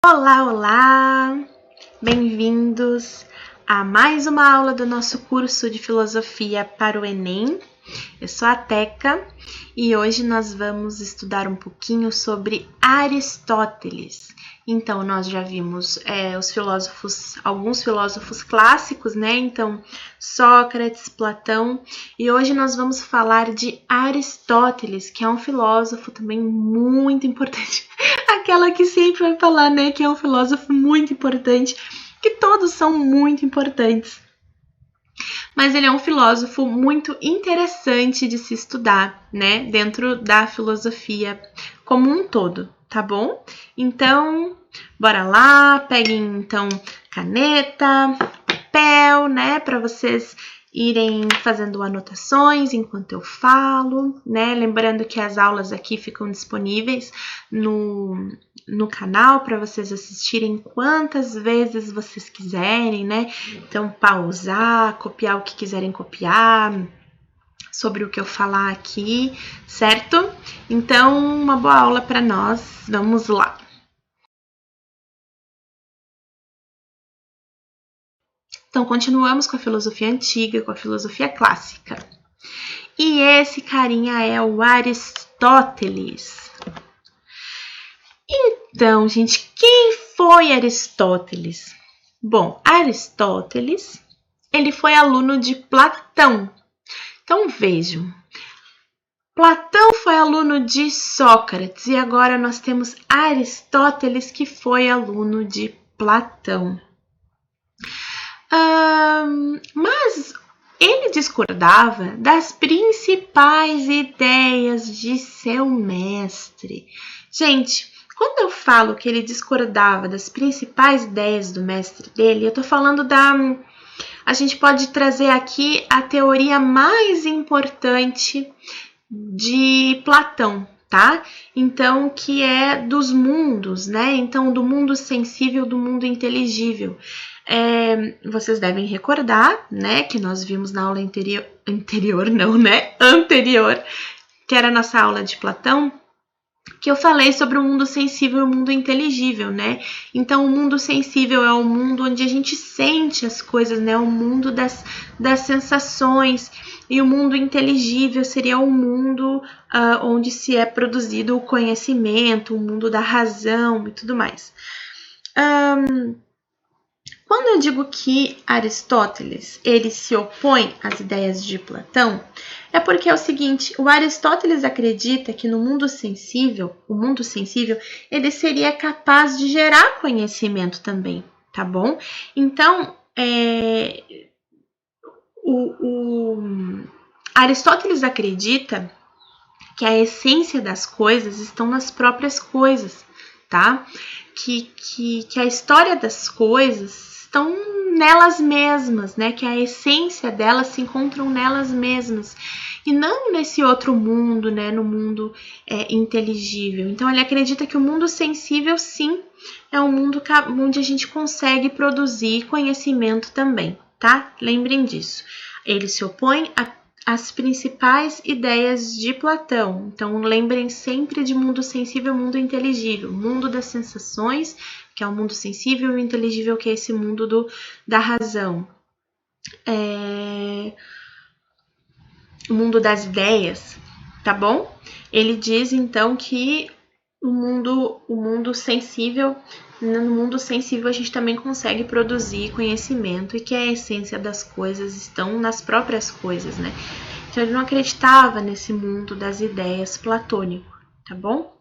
Olá, olá! Bem-vindos a mais uma aula do nosso curso de Filosofia para o Enem. Eu sou a Teca e hoje nós vamos estudar um pouquinho sobre Aristóteles. Então, nós já vimos alguns filósofos clássicos, né? Então, Sócrates, Platão, e hoje nós vamos falar de Aristóteles, que é um filósofo também muito importante. Aquela que sempre vai falar, né, que é um filósofo muito importante, que todos são muito importantes. Mas ele é um filósofo muito interessante de se estudar, né, dentro da filosofia como um todo, tá bom? Então, bora lá, peguem então caneta, papel, né, para vocês irem fazendo anotações enquanto eu falo, né? Lembrando que as aulas aqui ficam disponíveis no canal para vocês assistirem quantas vezes vocês quiserem, né? Então, pausar, copiar o que quiserem copiar sobre o que eu falar aqui, certo? Então, uma boa aula para nós. Vamos lá. Então, continuamos com a filosofia antiga, com a filosofia clássica. E esse carinha é o Aristóteles. Então, gente, quem foi Aristóteles? Bom, Aristóteles, ele foi aluno de Platão. Então, vejam, Platão foi aluno de Sócrates e agora nós temos Aristóteles, que foi aluno de Platão. Mas ele discordava das principais ideias de seu mestre. Gente, quando eu falo que ele discordava das principais ideias do mestre dele, eu tô falando a gente pode trazer aqui a teoria mais importante de Platão, tá? Então, que é dos mundos, né? Então, do mundo sensível, do mundo inteligível. Vocês devem recordar, né, que nós vimos na aula anterior, que era a nossa aula de Platão, que eu falei sobre o mundo sensível e o mundo inteligível, né? Então, o mundo sensível é o mundo onde a gente sente as coisas, né? O mundo das sensações. E o mundo inteligível seria o mundo onde se é produzido o conhecimento, o mundo da razão e tudo mais. Quando eu digo que Aristóteles ele se opõe às ideias de Platão, é porque é o seguinte, o Aristóteles acredita que no mundo sensível, o mundo sensível, ele seria capaz de gerar conhecimento também, tá bom? Então, Aristóteles acredita que a essência das coisas estão nas próprias coisas, tá? Que a história das coisas estão nelas mesmas, né? Que a essência delas se encontram nelas mesmas e não nesse outro mundo, né? No mundo inteligível. Então, ele acredita que o mundo sensível, sim, é um mundo onde a gente consegue produzir conhecimento também, tá? Lembrem disso. Ele se opõe às principais ideias de Platão. Então, lembrem sempre de mundo sensível e mundo inteligível. Mundo das sensações, que é o mundo sensível, e o inteligível, que é esse mundo da razão. O mundo das ideias, tá bom? Ele diz, então, que no mundo sensível a gente também consegue produzir conhecimento e que a essência das coisas estão nas próprias coisas, né? Então, ele não acreditava nesse mundo das ideias platônico, tá bom?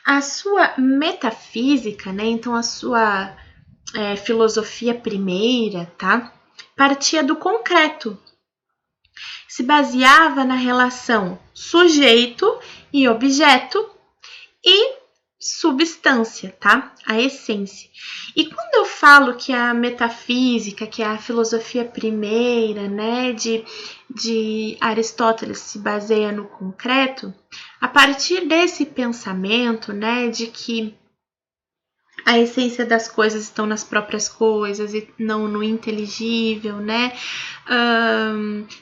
A sua metafísica, né? Então, a sua filosofia primeira, tá? Partia do concreto. Se baseava na relação sujeito e objeto e substância, tá? A essência. E quando eu falo que a metafísica, que é a filosofia primeira, né, de Aristóteles se baseia no concreto, a partir desse pensamento, né, de que a essência das coisas estão nas próprias coisas e não no inteligível, né?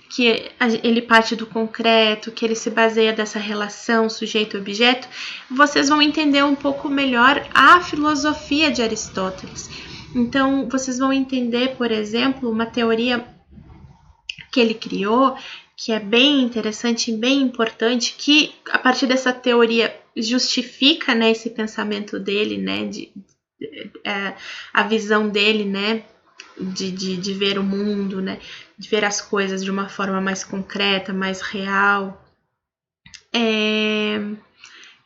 Que ele parte do concreto, que ele se baseia dessa relação sujeito-objeto, vocês vão entender um pouco melhor a filosofia de Aristóteles. Então, vocês vão entender, por exemplo, uma teoria que ele criou, que é bem interessante e bem importante, que a partir dessa teoria justifica, né, esse pensamento dele, né, a visão dele, né, de ver o mundo, né, de ver as coisas de uma forma mais concreta, mais real,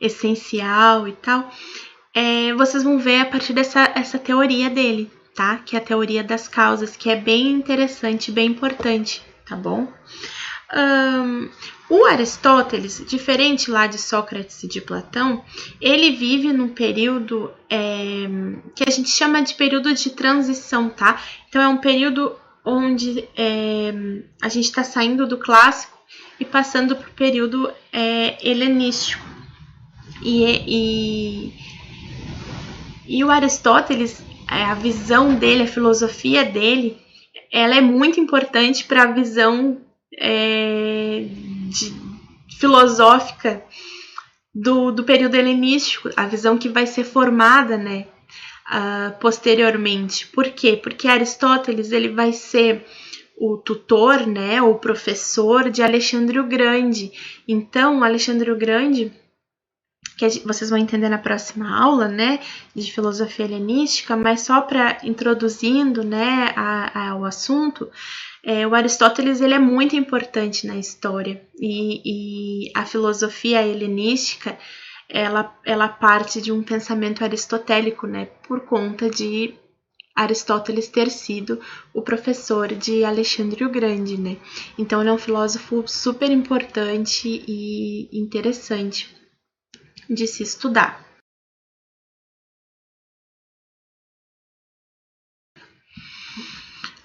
essencial e tal. Vocês vão ver a partir dessa teoria dele, tá? Que é a teoria das causas, que é bem interessante, bem importante, tá bom? O Aristóteles, diferente lá de Sócrates e de Platão, ele vive num período que a gente chama de período de transição, tá? Então é um período onde a gente está saindo do clássico e passando para o período helenístico. E o Aristóteles, a visão dele, a filosofia dele, ela é muito importante para a visão filosófica do período helenístico, a visão que vai ser formada, né, posteriormente. Por quê? Porque Aristóteles ele vai ser o tutor, né, o professor de Alexandre o Grande. Então, Alexandre o Grande, que vocês vão entender na próxima aula, né, de filosofia helenística, mas só para introduzindo, né, ao assunto, o Aristóteles ele é muito importante na história e a filosofia helenística ela parte de um pensamento aristotélico, né, por conta de Aristóteles ter sido o professor de Alexandre o Grande, né. Então ele é um filósofo super importante e interessante de se estudar.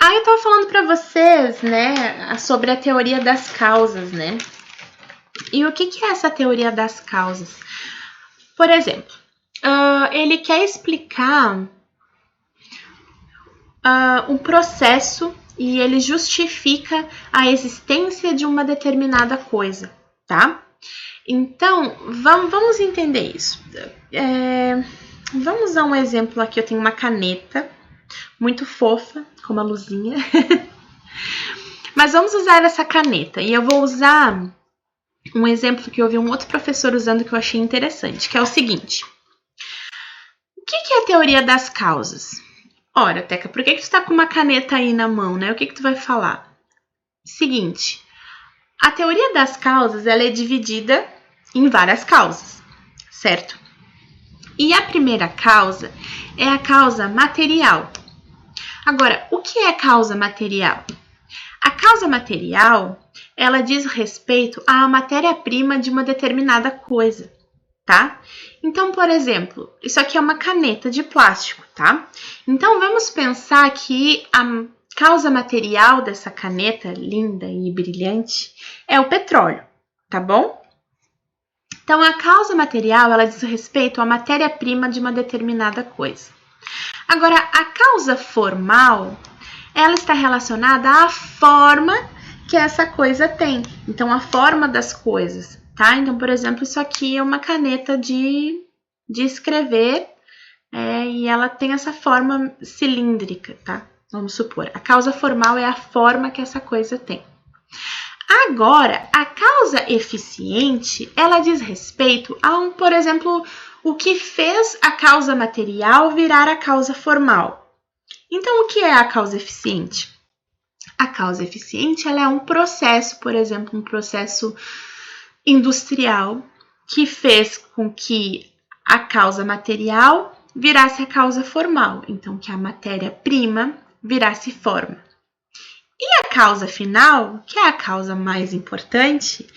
Eu estava falando para vocês, né, sobre a teoria das causas, né? E o que é essa teoria das causas? Por exemplo, ele quer explicar um processo e ele justifica a existência de uma determinada coisa, tá? Então, vamos entender isso. Vamos dar um exemplo aqui. Eu tenho uma caneta muito fofa, com uma luzinha. Mas vamos usar essa caneta. E eu vou usar um exemplo que eu vi um outro professor usando que eu achei interessante, que é o seguinte. O que é a teoria das causas? Ora, Teca, por que tu está com uma caneta aí na mão, né? O que tu vai falar? Seguinte, a teoria das causas, ela é dividida em várias causas, certo? E a primeira causa é a causa material. Agora, o que é causa material? A causa material, ela diz respeito à matéria-prima de uma determinada coisa, tá? Então, por exemplo, isso aqui é uma caneta de plástico, tá? Então, vamos pensar que a causa material dessa caneta linda e brilhante é o petróleo, tá bom? Então, a causa material, ela diz respeito à matéria-prima de uma determinada coisa. Agora, a causa formal, ela está relacionada à forma que essa coisa tem. Então, a forma das coisas, tá? Então, por exemplo, isso aqui é uma caneta de escrever e ela tem essa forma cilíndrica, tá? Vamos supor. A causa formal é a forma que essa coisa tem. Agora, a causa eficiente, ela diz respeito a por exemplo, o que fez a causa material virar a causa formal. Então, o que é a causa eficiente? A causa eficiente, ela é um processo, por exemplo, um processo industrial que fez com que a causa material virasse a causa formal. Então, que a matéria-prima virasse forma. E a causa final, que é a causa mais importante,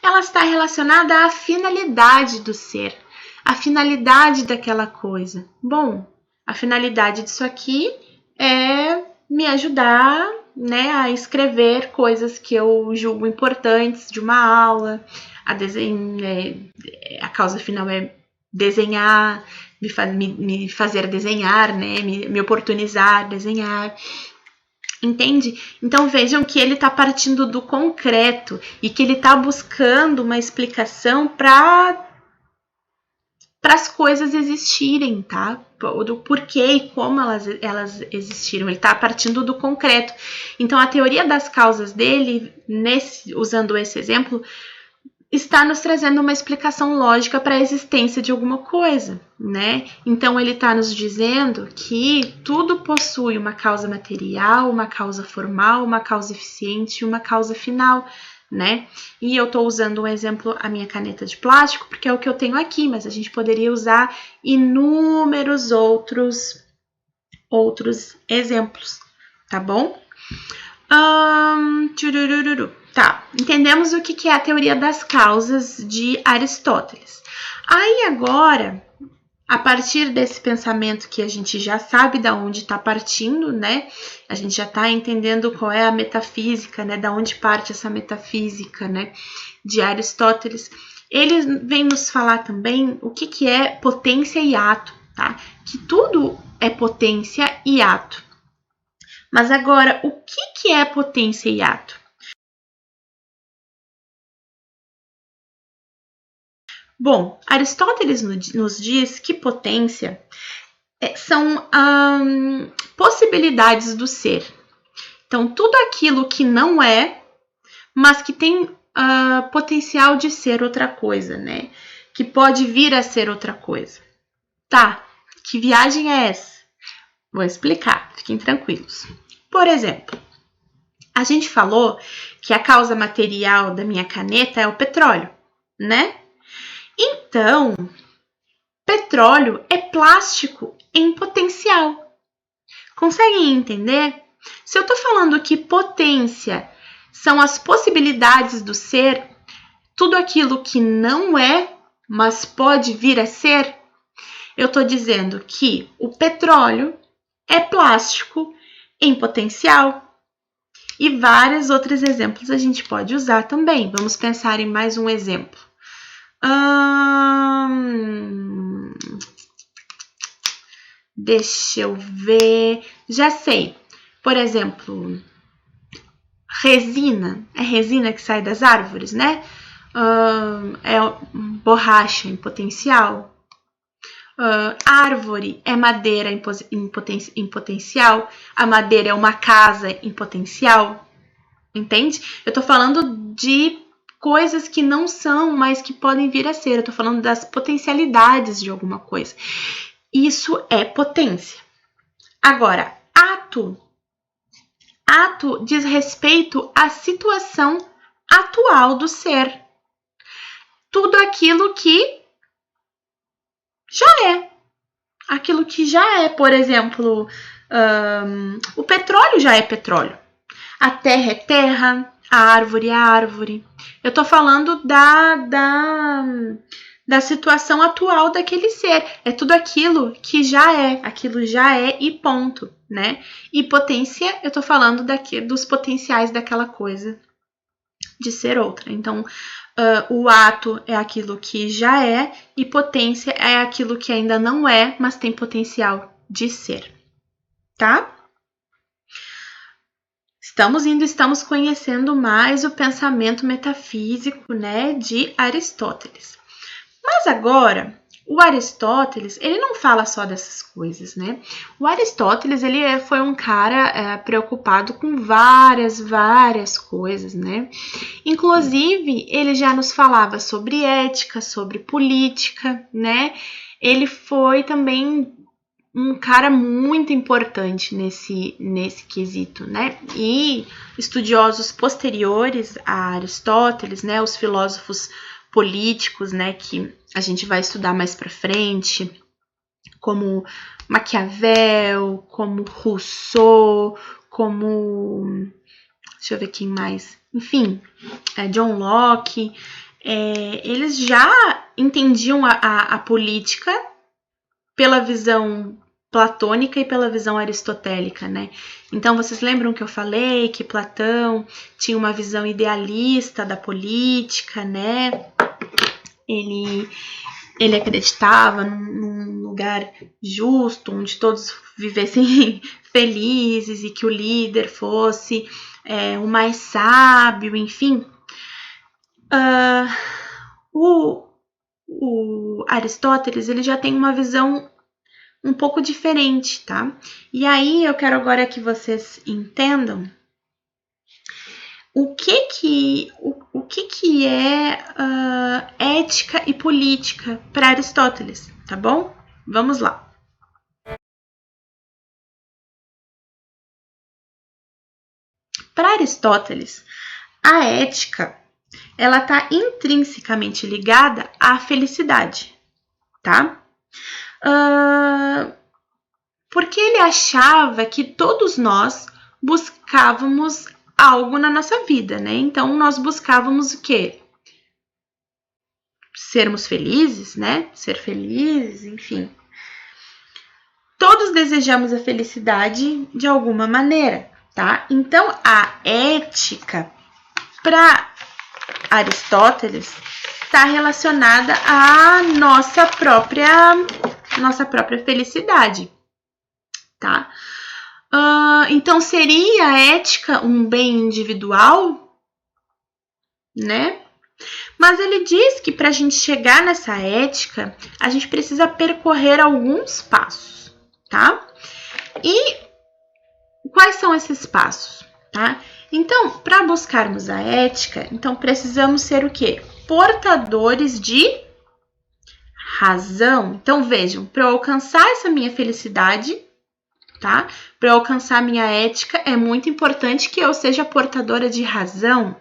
ela está relacionada à finalidade do ser, à finalidade daquela coisa. Bom, a finalidade disso aqui é me ajudar, né, a escrever coisas que eu julgo importantes de uma aula, a causa final é desenhar, me fazer desenhar, né? Me oportunizar desenhar. Entende? Então vejam que ele está partindo do concreto e que ele está buscando uma explicação para as coisas existirem, tá? Do porquê e como elas existiram. Ele está partindo do concreto. Então a teoria das causas dele, usando esse exemplo, está nos trazendo uma explicação lógica para a existência de alguma coisa, né? Então ele está nos dizendo que tudo possui uma causa material, uma causa formal, uma causa eficiente e uma causa final, né? E eu estou usando um exemplo, a minha caneta de plástico, porque é o que eu tenho aqui, mas a gente poderia usar inúmeros outros exemplos, tá bom? Tá, entendemos o que é a teoria das causas de Aristóteles. Aí agora, a partir desse pensamento que a gente já sabe de onde está partindo, né? A gente já está entendendo qual é a metafísica, né? Da onde parte essa metafísica, né? De Aristóteles. Ele vem nos falar também o que é potência e ato, tá? Que tudo é potência e ato. Mas agora, o que é potência e ato? Bom, Aristóteles nos diz que potência são possibilidades do ser. Então, tudo aquilo que não é, mas que tem potencial de ser outra coisa, né? Que pode vir a ser outra coisa. Tá, que viagem é essa? Vou explicar, fiquem tranquilos. Por exemplo, a gente falou que a causa material da minha caneta é o petróleo, né? Então, petróleo é plástico em potencial. Conseguem entender? Se eu estou falando que potência são as possibilidades do ser, tudo aquilo que não é, mas pode vir a ser, eu estou dizendo que o petróleo é plástico em potencial. E vários outros exemplos a gente pode usar também. Vamos pensar em mais um exemplo. Deixa eu ver. Já sei. Por exemplo, resina. É resina que sai das árvores, né? É borracha em potencial. Árvore é madeira em potencial. A madeira é uma casa em potencial. Entende? Eu tô falando de coisas que não são, mas que podem vir a ser. Eu tô falando das potencialidades de alguma coisa. Isso é potência. Agora, ato diz respeito à situação atual do ser. Tudo aquilo que já é. Aquilo que já é, por exemplo, o petróleo já é petróleo. A terra é terra, a árvore é árvore. Eu tô falando da situação atual daquele ser. É tudo aquilo que já é e ponto, né? E potência, eu tô falando dos potenciais daquela coisa de ser outra. Então, o ato é aquilo que já é e potência é aquilo que ainda não é, mas tem potencial de ser, tá? Estamos conhecendo mais o pensamento metafísico, né, de Aristóteles. Mas agora, o Aristóteles, ele não fala só dessas coisas, né? O Aristóteles, ele foi um cara preocupado com várias coisas, né? Inclusive, ele já nos falava sobre ética, sobre política, né? Ele foi também um cara muito importante nesse quesito, né? E estudiosos posteriores a Aristóteles, né? Os filósofos políticos, né? Que a gente vai estudar mais para frente, como Maquiavel, como Rousseau, como... Deixa eu ver quem mais. Enfim, John Locke. Eles já entendiam a política pela visão platônica e pela visão aristotélica, né? Então, vocês lembram que eu falei que Platão tinha uma visão idealista da política, né? Ele ele acreditava num lugar justo, onde todos vivessem felizes e que o líder fosse o mais sábio, enfim. O Aristóteles, ele já tem uma visão um pouco diferente, tá? E aí eu quero agora que vocês entendam o que é ética e política para Aristóteles, tá bom? Vamos lá. Para Aristóteles, a ética, ela está intrinsecamente ligada à felicidade, tá? Porque ele achava que todos nós buscávamos algo na nossa vida, né? Então, nós buscávamos o quê? Sermos felizes, né? Ser felizes, enfim. Todos desejamos a felicidade de alguma maneira, tá? Então, a ética, para Aristóteles, está relacionada à nossa própria felicidade, tá? Então, seria a ética um bem individual, né? Mas ele diz que para a gente chegar nessa ética, a gente precisa percorrer alguns passos, tá? E quais são esses passos, tá? Então, para buscarmos a ética, então precisamos ser o quê? Portadores de razão. Então, vejam, para eu alcançar essa minha felicidade, tá? Para eu alcançar minha ética, é muito importante que eu seja portadora de razão.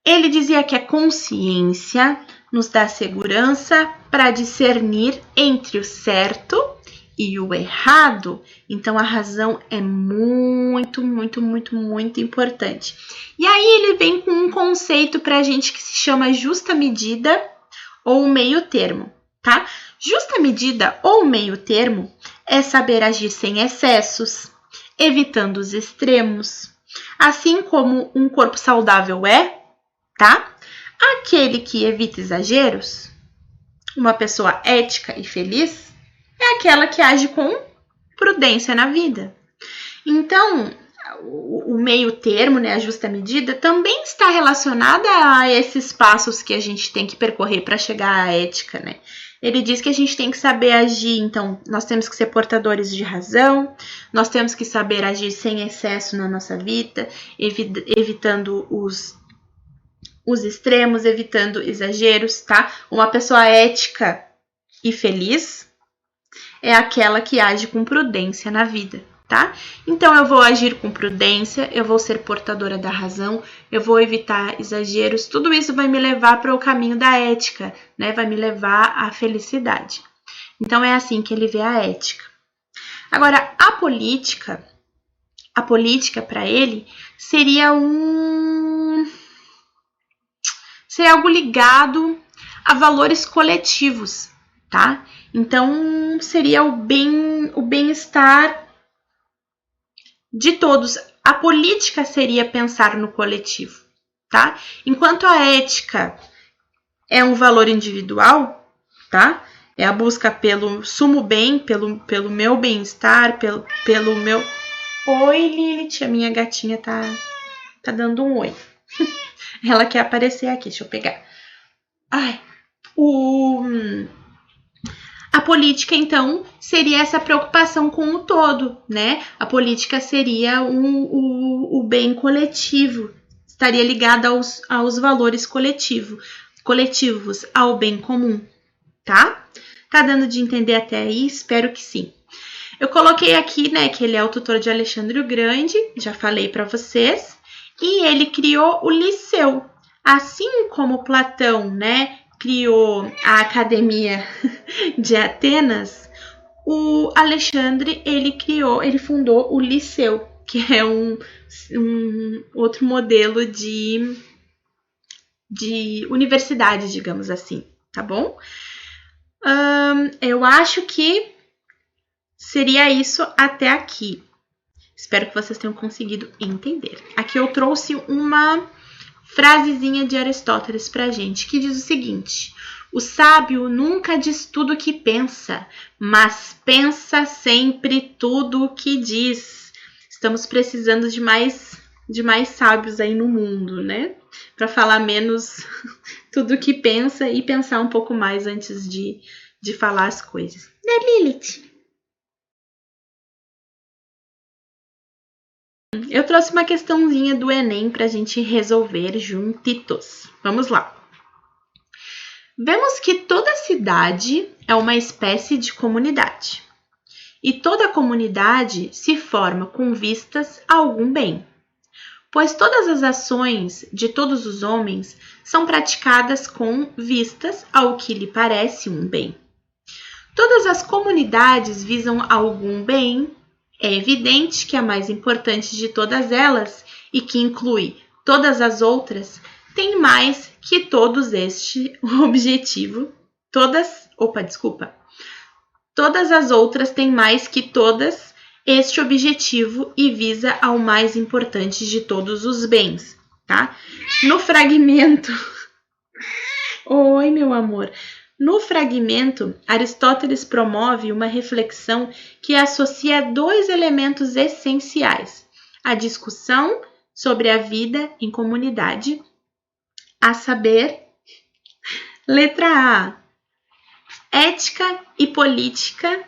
Ele dizia que a consciência nos dá segurança para discernir entre o certo e o errado. Então, a razão é muito, muito, muito, muito importante. E aí, ele vem com um conceito para a gente que se chama justa medida ou meio termo, tá? Justa medida ou meio termo é saber agir sem excessos, evitando os extremos, assim como um corpo saudável tá? Aquele que evita exageros, uma pessoa ética e feliz, é aquela que age com prudência na vida. Então, o meio termo, né, a justa medida, também está relacionada a esses passos que a gente tem que percorrer para chegar à ética, né? Ele diz que a gente tem que saber agir, então nós temos que ser portadores de razão, nós temos que saber agir sem excesso na nossa vida, evitando os extremos, evitando exageros, tá? Uma pessoa ética e feliz é aquela que age com prudência na vida, tá? Então, eu vou agir com prudência, eu vou ser portadora da razão, eu vou evitar exageros, tudo isso vai me levar para o caminho da ética, né? Vai me levar à felicidade. Então, é assim que ele vê a ética. Agora, a política para ele seria algo ligado a valores coletivos, tá? Então, seria o bem-estar de todos. A política seria pensar no coletivo, tá? Enquanto a ética é um valor individual, tá? É a busca pelo sumo bem, pelo meu bem-estar, pelo meu... Oi, Lilith, a minha gatinha tá dando um oi. Ela quer aparecer aqui, deixa eu pegar. A política, então, seria essa preocupação com o todo, né? A política seria o bem coletivo, estaria ligada aos valores coletivos, ao bem comum, tá? Tá dando de entender até aí? Espero que sim. Eu coloquei aqui, né, que ele é o tutor de Alexandre o Grande, já falei para vocês, e ele criou o Liceu. Assim como Platão, né, criou a Academia de Atenas, o Alexandre, ele fundou o Liceu, que é um outro modelo de universidade, digamos assim, tá bom? Eu acho que seria isso até aqui. Espero que vocês tenham conseguido entender. Aqui eu trouxe uma frasezinha de Aristóteles pra gente, que diz o seguinte: O sábio nunca diz tudo o que pensa, mas pensa sempre tudo o que diz. Estamos precisando de mais sábios aí no mundo, né? Para falar menos tudo o que pensa e pensar um pouco mais antes de falar as coisas. Né, Lilith? Eu trouxe uma questãozinha do Enem para a gente resolver juntitos. Vamos lá. Vemos que toda cidade é uma espécie de comunidade. E toda comunidade se forma com vistas a algum bem, pois todas as ações de todos os homens são praticadas com vistas ao que lhe parece um bem. Todas as comunidades visam algum bem. É evidente que a mais importante de todas elas, e que inclui todas as outras, tem mais que todos este objetivo. Todas as outras têm mais que todas este objetivo e visa ao mais importante de todos os bens, tá? No fragmento... Oi, meu amor. No fragmento, Aristóteles promove uma reflexão que associa dois elementos essenciais: a discussão sobre a vida em comunidade, a saber, letra A, ética e política,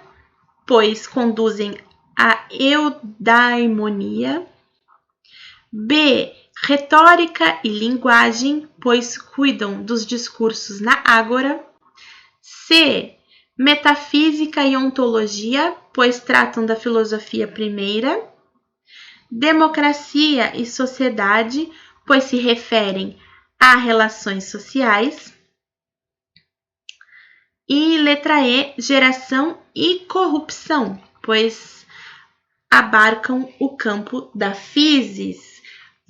pois conduzem à eudaimonia. B, retórica e linguagem, pois cuidam dos discursos na ágora. C, metafísica e ontologia, pois tratam da filosofia primeira. Democracia e sociedade, pois se referem a relações sociais. E letra E, geração e corrupção, pois abarcam o campo da physis.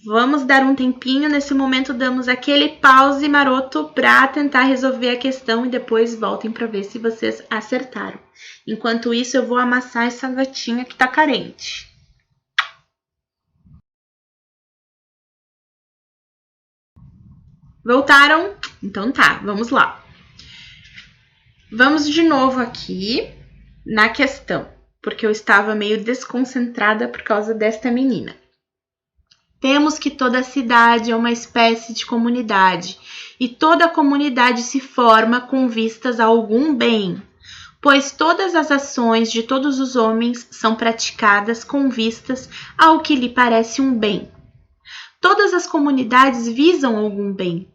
Vamos dar um tempinho, nesse momento damos aquele pause maroto para tentar resolver a questão e depois voltem para ver se vocês acertaram. Enquanto isso, eu vou amassar essa gatinha que tá carente. Voltaram? Então tá, vamos lá. Vamos de novo aqui na questão, porque eu estava meio desconcentrada por causa desta menina. Temos que toda cidade é uma espécie de comunidade, e toda comunidade se forma com vistas a algum bem, pois todas as ações de todos os homens são praticadas com vistas ao que lhe parece um bem. Todas as comunidades visam algum bem.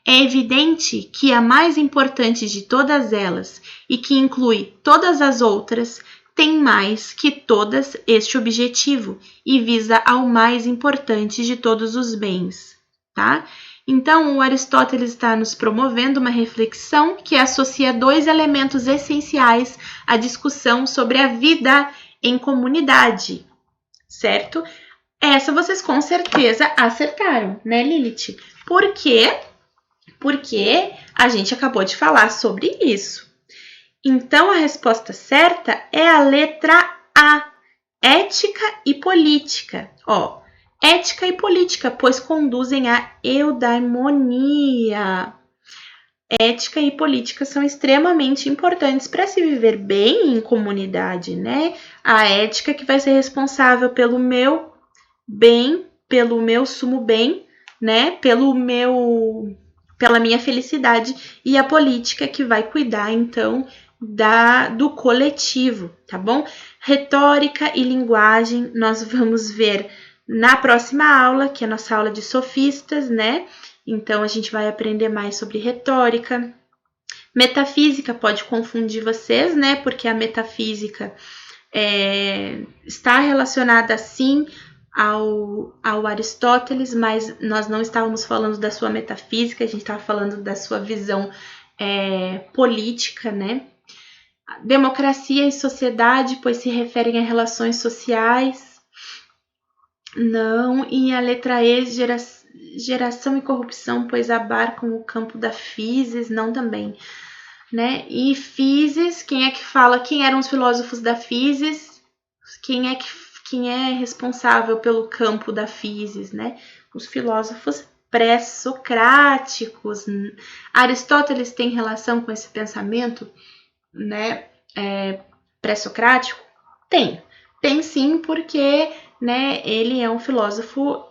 É evidente que a mais importante de todas elas, e que inclui todas as outras, tem mais que todas este objetivo e visa ao mais importante de todos os bens, tá? Então, o Aristóteles está nos promovendo uma reflexão que associa dois elementos essenciais à discussão sobre a vida em comunidade, certo? Essa vocês com certeza acertaram, né, Lilith? Por quê? Porque a gente acabou de falar sobre isso. Então, a resposta certa é a letra A, ética e política. Ó, ética e política, pois conduzem à eudaimonia. Ética e política são extremamente importantes para se viver bem em comunidade, né? A ética que vai ser responsável pelo meu bem, pelo meu sumo bem, né? Pela minha felicidade, e a política que vai cuidar, então, do coletivo, tá bom? Retórica e linguagem nós vamos ver na próxima aula, que é a nossa aula de sofistas, né? Então, a gente vai aprender mais sobre retórica. Metafísica pode confundir vocês, né? Porque a metafísica está relacionada, sim, ao Aristóteles, mas nós não estávamos falando da sua metafísica, a gente estava falando da sua visão política, né? Democracia e sociedade, pois se referem a relações sociais. Não. E a letra E, geração e corrupção, pois abarcam o campo da physis, não também, né? E physis, quem é que fala? Quem eram os filósofos da physis? Quem é responsável pelo campo da physis, né? Os filósofos pré-socráticos. Aristóteles tem relação com esse pensamento, né, pré-socrático? Tem sim, porque, né, ele é um filósofo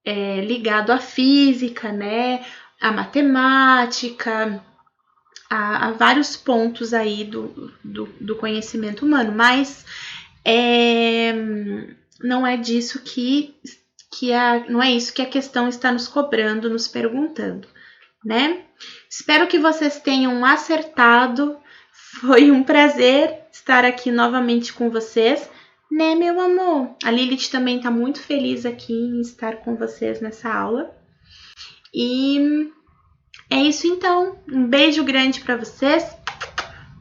ligado à física, né, à matemática, a vários pontos aí do conhecimento humano, mas não é disso não é isso que a questão está nos cobrando, nos perguntando, né? Espero que vocês tenham acertado. Foi um prazer estar aqui novamente com vocês, né, meu amor? A Lilith também está muito feliz aqui em estar com vocês nessa aula. E é isso então. Um beijo grande para vocês.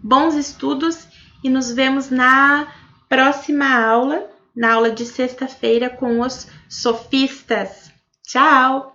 Bons estudos e nos vemos na próxima aula, na aula de sexta-feira com os sofistas. Tchau!